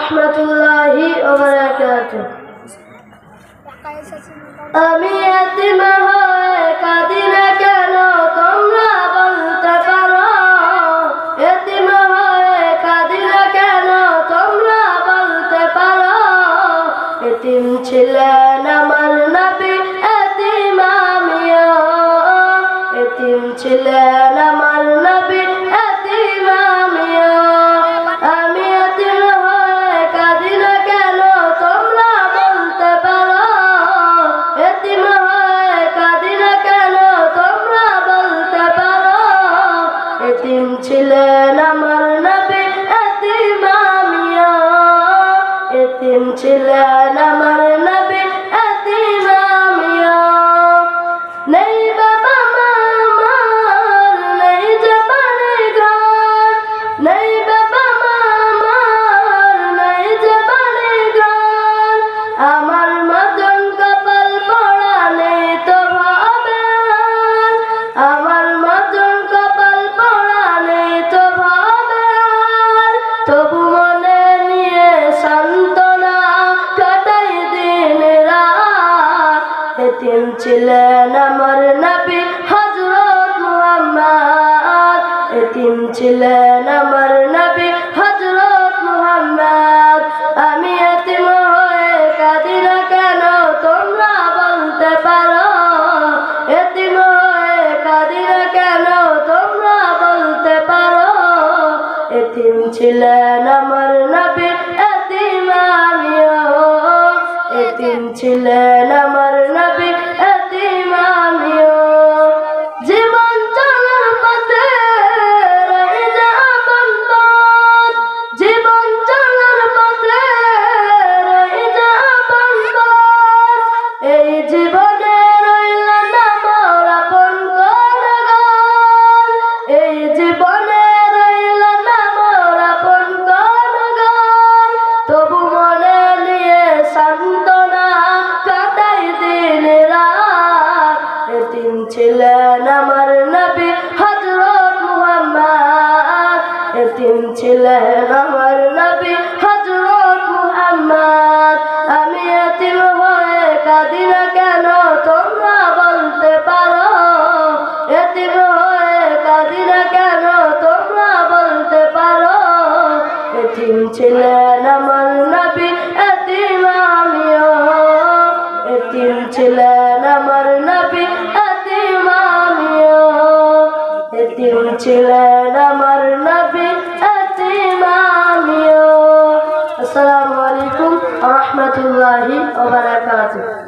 রাহমাতুল্লাহি ওয়া বারাকাতুহু। আমি এতিম হয়ে কাঁদি না কেন তোমরা বলতে পারো, এতিম হয়ে কাঁদি না কেন তোমরা বলতে পারো। এতিম ছিলেন আমার নবী, এতিম আমিও, এতিম ছিলেন আমার নবী, এতিম আমিও। আমি এতিম হয়ে কাঁদি না কেন তোমরা বলতে পারো, এতিম হয়ে কাঁদি না কেন তোমরা বলতে পারো। এতিম ছিলেন আমার নবী, এতিম আমিও, এতিম ছিলেন আমার নবী, এতিম আমিও। নেই বাবা মা আমার, নেই যে বাড়ি ঘর, নেই বাবা মা আমার, নেই যে বাড়ি ঘর। আমার মতন কপাল পড়া নেই তো ভাবে আর, আমার মতন কপাল পড়া নেই তো ভাবে আর। তবু মনে নিয়ে সান্ত্বনা কাটাই দিন রাত। এতিম ছিলেন আমার নবী হযরত মুহাম্মদ, এতিম ছিলেন আমার নবী হযরত মুহাম্মদ। আমি এতিম হয়ে কাঁদি না কেন তোমরা বলতে পারো, এতিম হয়ে কাঁদি না কেন তোমরা বলতে পারো। এতিম ছিলেন আমার নবী, এতিম আমিও, এতিম ছিলেন আমার নবী, এতিম আমিও। জীবন চলার পথে রয়ে যা আপন পথ, জীবন চলার পথে রয়ে যা আপন পথ। এই জীবনে রইল না মোর আপন কোনো ঘর, এই জীবনে রইল না মোর আপন কোনো ঘর। তবু মনে নিয়ে সান্ত্বনা কাটাই দিন রাত। এতিম ছিলেন আমার নবী হযরত মুহাম্মদ, এতিম ছিলেন আমার নবী হযরত মুহাম্মদ। আমি এতিম হয়ে কাঁদি না কেন তোমরা বলতে পারো, এতিম হয়ে কাঁদি না কেন তোমরা বলতে পারো। এতিম ছিলেন আমার নবী, এতিম আমিও, এতিম ছিলেন আমার নবী, এতিম আমিও, এতিম ছিলেন আমার নবী, এতিম আমিও। আসসালামু আলাইকুম ওয়া রাহমাতুল্লাহি ওয়া বারাকাতুহু।